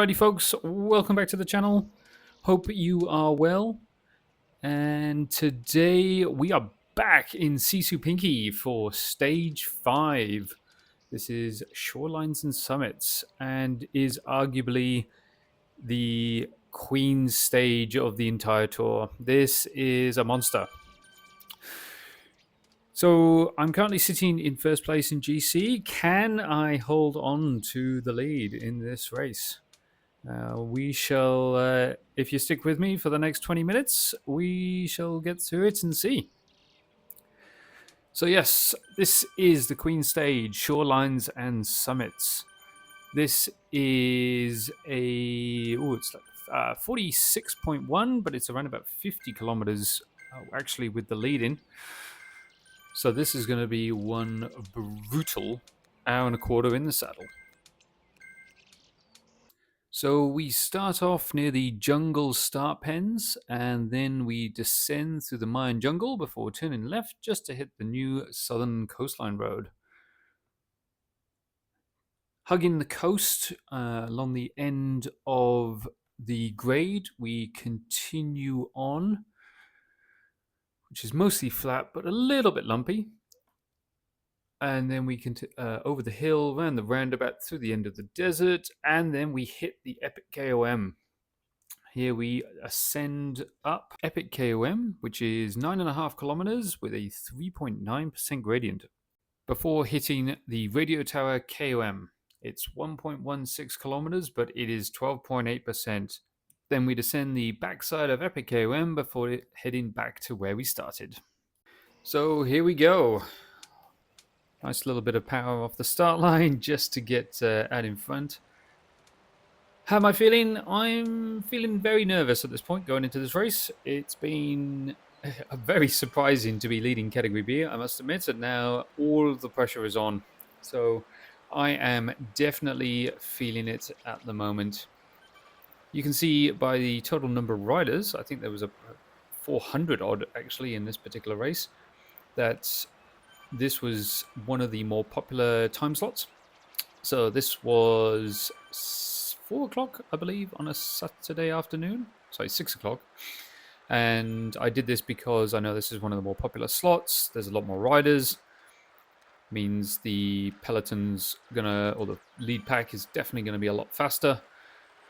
Alrighty, folks, welcome back to the channel. Hope you are well. And today we are back in Sisu Pinkki for stage 5. This is Shorelines and Summits and is arguably the queen stage of the entire tour. This is a monster. So I'm currently sitting in first place in GC. Can I hold on to the lead in this race? We shall, if you stick with me for the next 20 minutes, we shall get through it and see. So yes, this is the Queen Stage, Shorelines and Summits. This is it's like 46.1, but it's around about 50 kilometers, actually, with the lead in. So this is going to be one brutal hour and a quarter in the saddle. So we start off near the jungle start pens, and then we descend through the Mayan jungle before turning left just to hit the new southern coastline road. Hugging the coast along the end of the grade, we continue on, which is mostly flat but a little bit lumpy. And then we continue over the hill, around the roundabout, through the end of the desert, and then we hit the epic KOM. Here we ascend up Epic KOM, which is 9.5 kilometers with a 3.9% gradient, before hitting the radio tower KOM. It's 1.16 kilometers, but it is 12.8%. Then we descend the backside of Epic KOM before heading back to where we started. So here we go. Nice little bit of power off the start line just to get out in front. How am I feeling? I'm feeling very nervous at this point going into this race. It's been very surprising to be leading Category B, I must admit, and now all of the pressure is on. So I am definitely feeling it at the moment. You can see by the total number of riders, I think there was a 400 odd actually in this particular race, that this was one of the more popular time slots. So this was 4 o'clock, I believe, on a Saturday afternoon. Sorry, 6 o'clock. And I did this because I know this is one of the more popular slots. There's a lot more riders. Means the peloton's or the lead pack is definitely going to be a lot faster,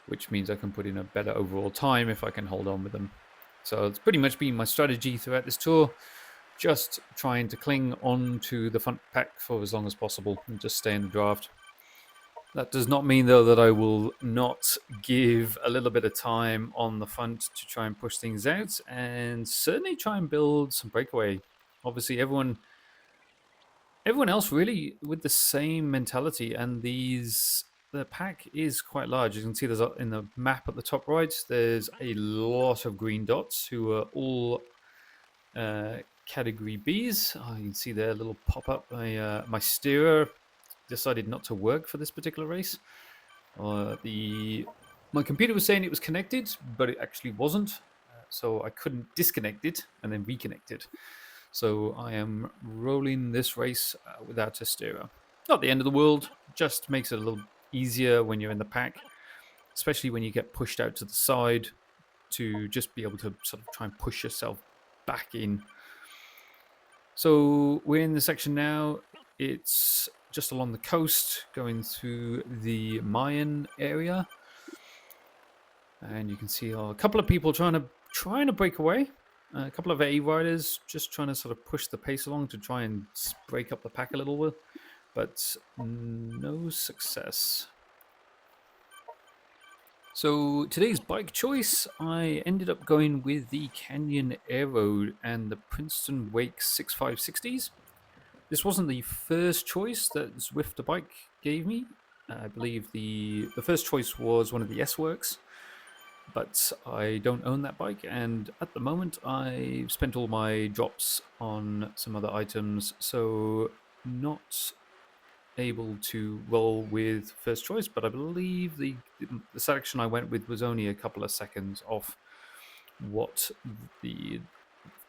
which means I can put in a better overall time if I can hold on with them. So it's pretty much been my strategy throughout this tour. Just trying to cling on to the front pack for as long as possible and just stay in the draft. That does not mean, though, that I will not give a little bit of time on the front to try and push things out and certainly try and build some breakaway. Obviously, everyone else really with the same mentality, and the pack is quite large. You can see there's in the map at the top right, there's a lot of green dots who are all Category Bs. You can see there a little pop-up. My steerer decided not to work for this particular race. My computer was saying it was connected, but it actually wasn't. So I couldn't disconnect it and then reconnect it. So I am rolling this race without a steerer. Not the end of the world, just makes it a little easier when you're in the pack, especially when you get pushed out to the side, to just be able to sort of try and push yourself back in. So we're in the section now. It's just along the coast, going through the Mayan area, and you can see a couple of people trying to break away. A couple of A riders just trying to sort of push the pace along to try and break up the pack a little bit, but no success. So today's bike choice, I ended up going with the Canyon Aero and the Princeton Wake 6560s. This wasn't the first choice that Zwift bike gave me. I believe the first choice was one of the S-Works, but I don't own that bike, and at the moment I've spent all my drops on some other items, so not able to roll with first choice, but I believe the selection I went with was only a couple of seconds off what the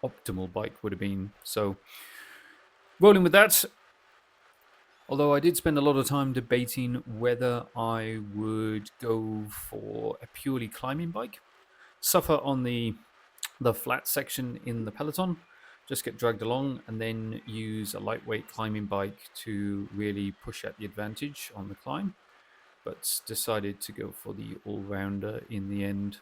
optimal bike would have been. So rolling with that. Although I did spend a lot of time debating whether I would go for a purely climbing bike, suffer on the flat section in the peloton, just get dragged along, and then use a lightweight climbing bike to really push at the advantage on the climb. But decided to go for the all-rounder in the end.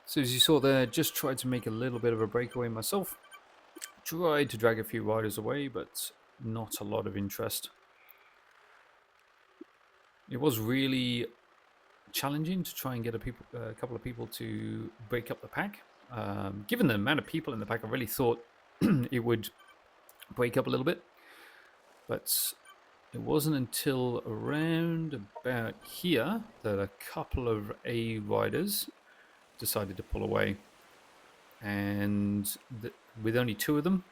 So as you saw there, just tried to make a little bit of a breakaway myself. Tried to drag a few riders away, but not a lot of interest. It was really challenging to try and get a couple of people to break up the pack. Given the amount of people in the pack, I really thought it would break up a little bit. But it wasn't until around about here that a couple of A riders decided to pull away. And with only two of them,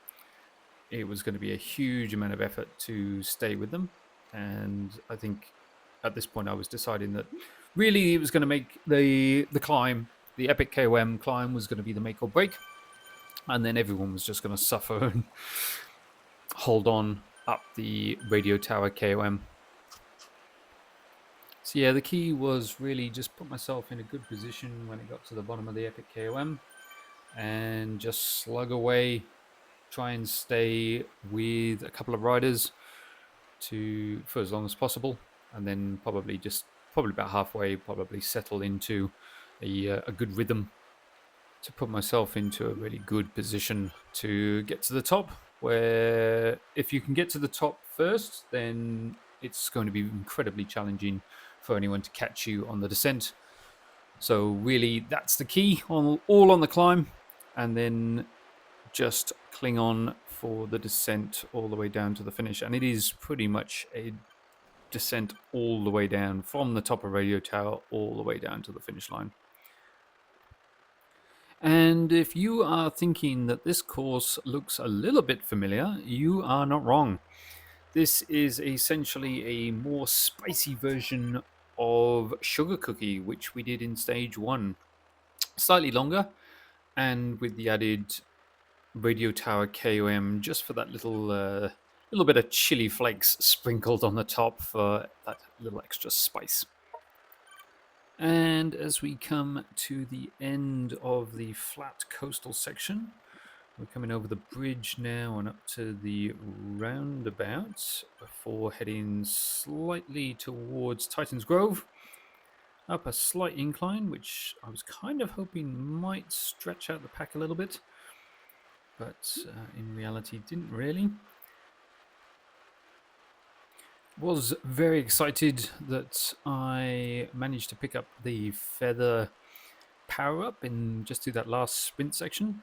it was going to be a huge amount of effort to stay with them. And I think at this point I was deciding that really it was going to make the climb, the epic KOM climb was going to be the make or break. And then everyone was just going to suffer and hold on up the radio tower KOM. So yeah, the key was really just put myself in a good position when it got to the bottom of the epic KOM and just slug away, try and stay with a couple of riders for as long as possible, and then probably about halfway, probably settle into a good rhythm to put myself into a really good position to get to the top, where if you can get to the top first, then it's going to be incredibly challenging for anyone to catch you on the descent. So really, that's the key, all on the climb, and then just cling on for the descent all the way down to the finish. And it is pretty much a descent all the way down from the top of Radio Tower all the way down to the finish line. And if you are thinking that this course looks a little bit familiar, you are not wrong. This is essentially a more spicy version of Sugar Cookie, which we did in stage 1. Slightly longer, and with the added Radio Tower KOM just for that little bit of chili flakes sprinkled on the top for that little extra spice. And as we come to the end of the flat coastal section, we're coming over the bridge now and up to the roundabout before heading slightly towards Titan's Grove. Up a slight incline, which I was kind of hoping might stretch out the pack a little bit, but in reality didn't really. Was very excited that I managed to pick up the feather power-up in just through that last sprint section.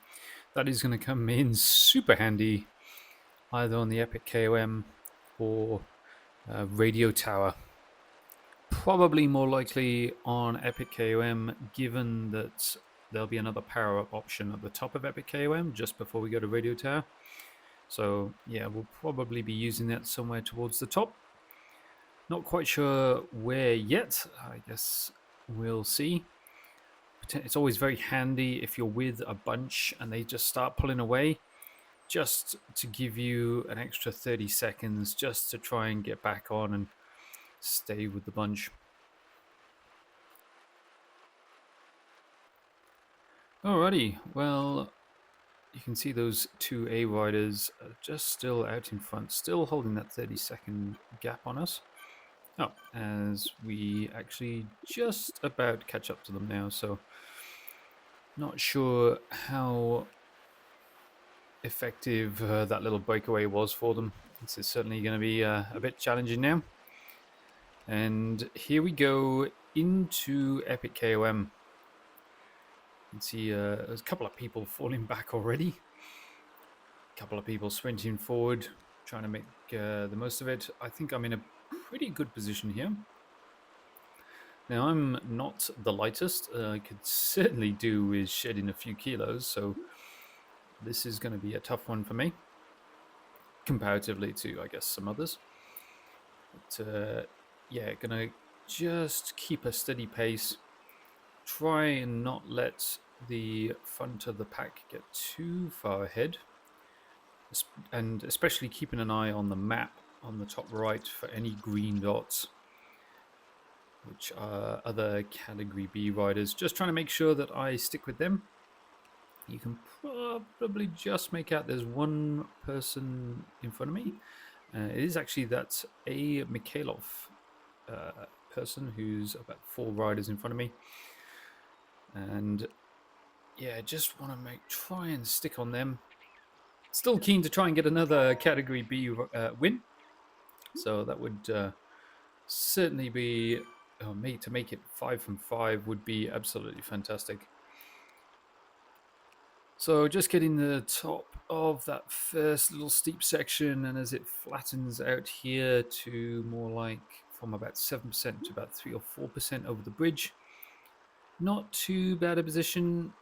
That is going to come in super handy either on the Epic KOM or Radio Tower. Probably more likely on Epic KOM, given that there'll be another power-up option at the top of Epic KOM just before we go to Radio Tower. So yeah, we'll probably be using that somewhere towards the top. Not quite sure where yet. I guess we'll see. It's always very handy if you're with a bunch and they just start pulling away, just to give you an extra 30 seconds just to try and get back on and stay with the bunch. Alrighty, well, you can see those two A riders are just still out in front, still holding that 30-second gap on us. Oh, as we actually just about catch up to them now, so not sure how effective that little breakaway was for them. This is certainly going to be a bit challenging now. And here we go into Epic KOM. You can see there's a couple of people falling back already. A couple of people sprinting forward, trying to make the most of it. I think I'm in a pretty good position here. Now, I'm not the lightest. I could certainly do with shedding a few kilos, so this is going to be a tough one for me, comparatively to, I guess, some others. But yeah, going to just keep a steady pace. Try and not let the front of the pack get too far ahead. and especially keeping an eye on the map on the top right for any green dots, which are other Category B riders. Just trying to make sure that I stick with them. You can probably just make out there's one person in front of me. It is actually that's a Mikhailov person who's about 4 riders in front of me. And yeah, just want to try and stick on them. Still keen to try and get another Category B win. So that would certainly be to make it 5 from 5 would be absolutely fantastic. So just getting the top of that first little steep section, and as it flattens out here to more like from about 7% to about 3 or 4% over the bridge. Not too bad a position.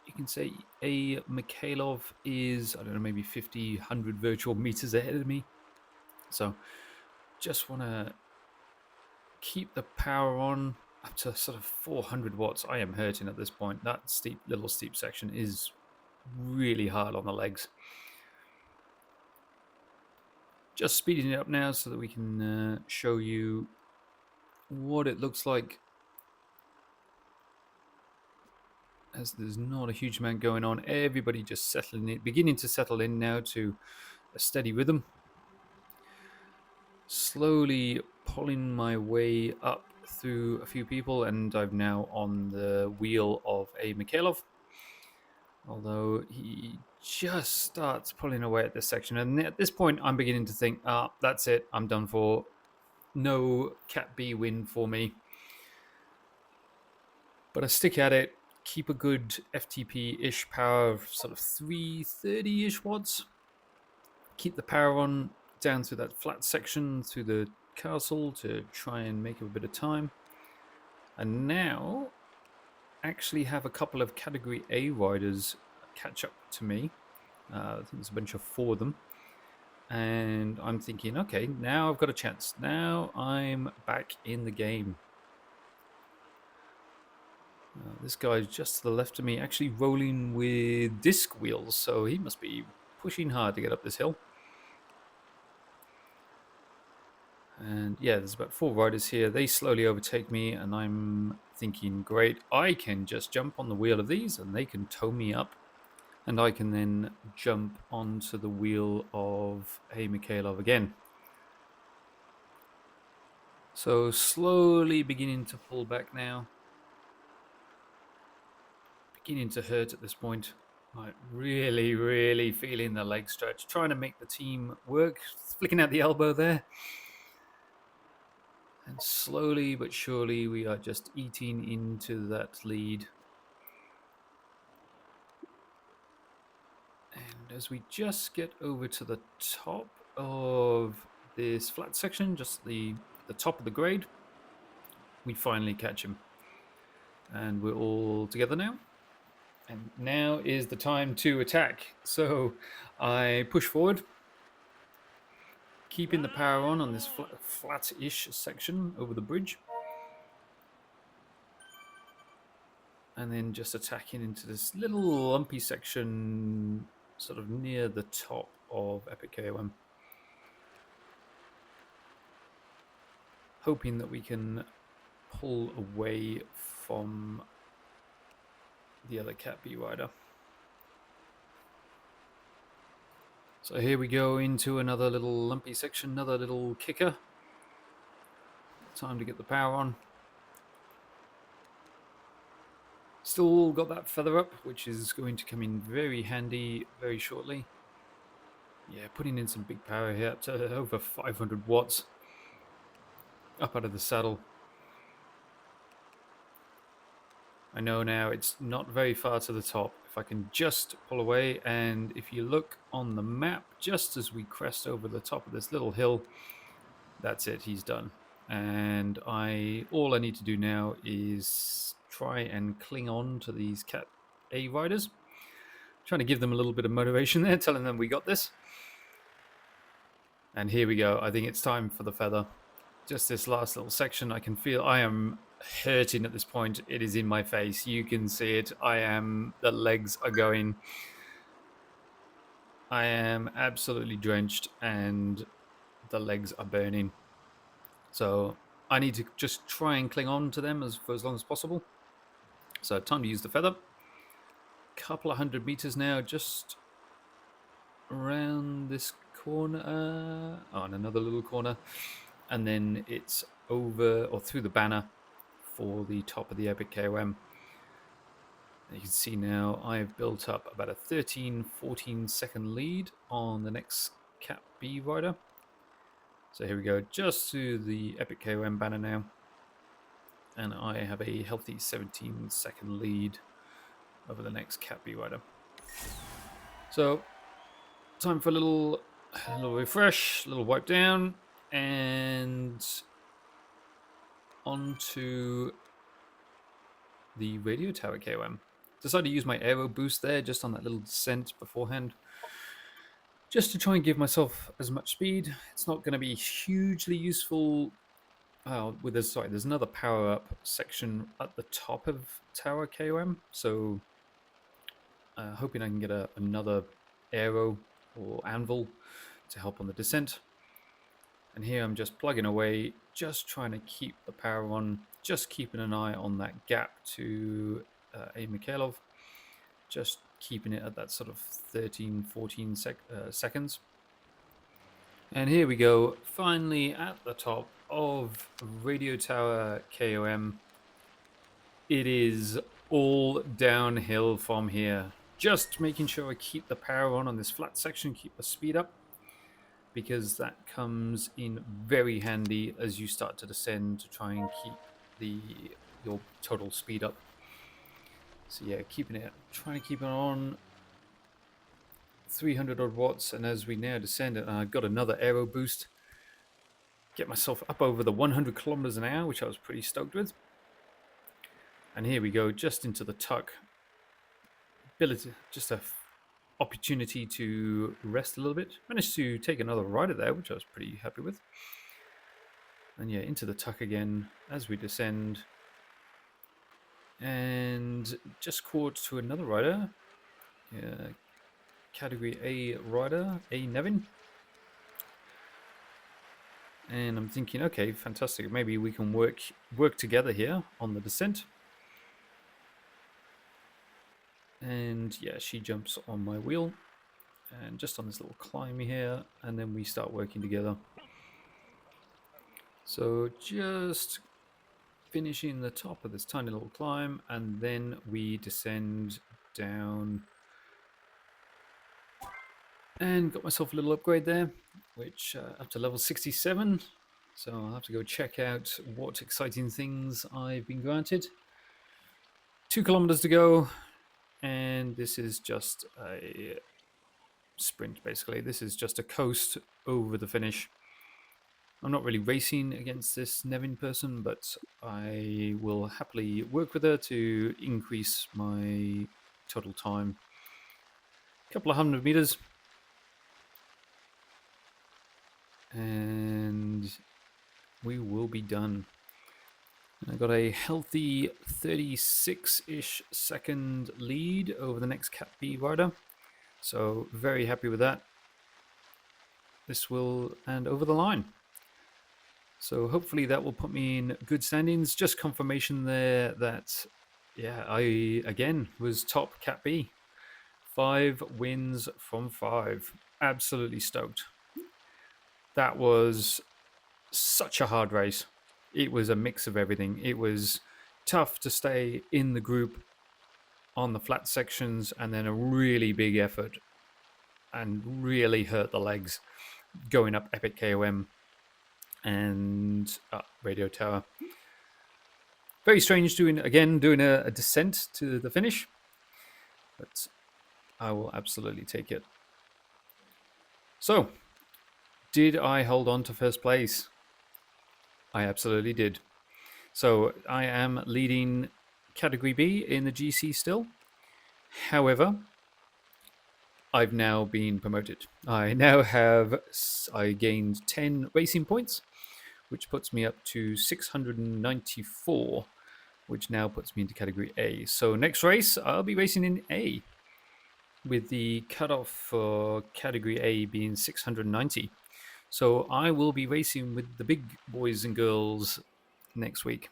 You can say a Mikhailov is, I don't know, maybe 50, 100 virtual meters ahead of me. So just want to keep the power on up to sort of 400 watts. I am hurting at this point. That little steep section is really hard on the legs. Just speeding it up now so that we can show you what it looks like, as there's not a huge amount going on. Everybody just beginning to settle in now to a steady rhythm. Slowly pulling my way up through a few people, and I'm now on the wheel of a Mikhailov. Although he just starts pulling away at this section, and at this point I'm beginning to think, that's it, I'm done for. No Cat B win for me. But I stick at it, keep a good FTP-ish power of sort of 330-ish watts. Keep the power on down through that flat section through the castle to try and make a bit of time. And now actually have a couple of Category A riders catch up to me. I think there's a bunch of 4 of them. And I'm thinking, okay, now I've got a chance. Now I'm back in the game. This guy's just to the left of me, actually rolling with disc wheels, so he must be pushing hard to get up this hill. And yeah, there's about 4 riders here. They slowly overtake me, and I'm thinking, great, I can just jump on the wheel of these and they can tow me up. And I can then jump onto the wheel of a Mikhailov again. So slowly beginning to pull back now. Beginning to hurt at this point. Like really, really feeling the leg stretch. Trying to make the team work. Flicking out the elbow there. And slowly but surely we are just eating into that lead. And as we just get over to the top of this flat section, just the top of the grade, we finally catch him. And we're all together now. And now is the time to attack. So I push forward, keeping the power on this flat-ish section over the bridge. And then just attacking into this little lumpy section sort of near the top of Epic KOM. Hoping that we can pull away from the other Cat B rider. So here we go into another little lumpy section, another little kicker. Time to get the power on. Still got that feather up, which is going to come in very handy very shortly. Yeah, putting in some big power here, up to over 500 watts. Up out of the saddle. I know now it's not very far to the top. If I can just pull away, and if you look on the map, just as we crest over the top of this little hill, that's it, he's done. And all I need to do now is try and cling on to these Cat A riders. Trying to give them a little bit of motivation there, telling them we got this. And here we go. I think it's time for the feather. Just this last little section, I can feel I am hurting at this point. It is in my face. You can see it. The legs are going. I am absolutely drenched and the legs are burning. So I need to just try and cling on to them for as long as possible. So time to use the feather. Couple of 100 meters now, just around this corner, on another little corner, and then it's over or through the banner for the top of the Epic KOM. You can see now I've built up about a 13-14 second lead on the next Cat B rider. So here we go, just through the Epic KOM banner now, and I have a healthy 17 second lead over the next Cat B rider. So time for a little refresh, a little wipe down, and onto the radio tower KOM. Decided to use my aero boost there just on that little descent beforehand, just to try and give myself as much speed. It's not going to be hugely useful. There's another power up section at the top of tower KOM, so hoping I can get another arrow or anvil to help on the descent. And here I'm just plugging away, just trying to keep the power on, just keeping an eye on that gap to A. Mikhailov, just keeping it at that sort of 13-14 seconds. And here we go, finally at the top of Radio Tower KOM. It is all downhill from here. Just making sure I keep the power on this flat section, keep the speed up, because that comes in very handy as you start to descend to try and keep your total speed up. So yeah, trying to keep it on 300 odd watts, and as we now descend, I got another aero boost, get myself up over the 100 kilometers an hour, which I was pretty stoked with. And here we go, just into the tuck. Just a opportunity to rest a little bit. Managed to take another rider there, which I was pretty happy with. And yeah, into the tuck again as we descend. And just caught to another rider. Category A rider, A Nevin. And I'm thinking, okay, fantastic. Maybe we can work together here on the descent. And yeah, she jumps on my wheel and just on this little climb here, and then we start working together. So just finishing the top of this tiny little climb, and then we descend down. And got myself a little upgrade there, which up to level 67. So I'll have to go check out what exciting things I've been granted. 2 kilometers to go. And this is just a sprint, basically. This is just a coast over the finish. I'm not really racing against this Nevin person, but I will happily work with her to increase my total time. A couple of 100 meters. And we will be done. I got a healthy 36-ish second lead over the next Cat B rider. So very happy with that. This will and over the line. So hopefully that will put me in good standings. Just confirmation there that, yeah, I again was top Cat B. 5 wins from 5. Absolutely stoked. That was such a hard race. It was a mix of everything. It was tough to stay in the group on the flat sections, and then a really big effort and really hurt the legs going up Epic KOM and Radio Tower. Very strange doing a descent to the finish, but I will absolutely take it. So, did I hold on to first place? I absolutely did. So I am leading Category B in the GC still. However, I've now been promoted. I gained 10 racing points, which puts me up to 694, which now puts me into Category A. So next race, I'll be racing in A. with the cutoff for Category A being 690. So I will be racing with the big boys and girls next week.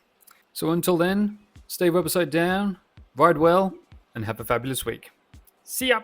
So until then, stay rubber side down, ride well, and have a fabulous week. See ya!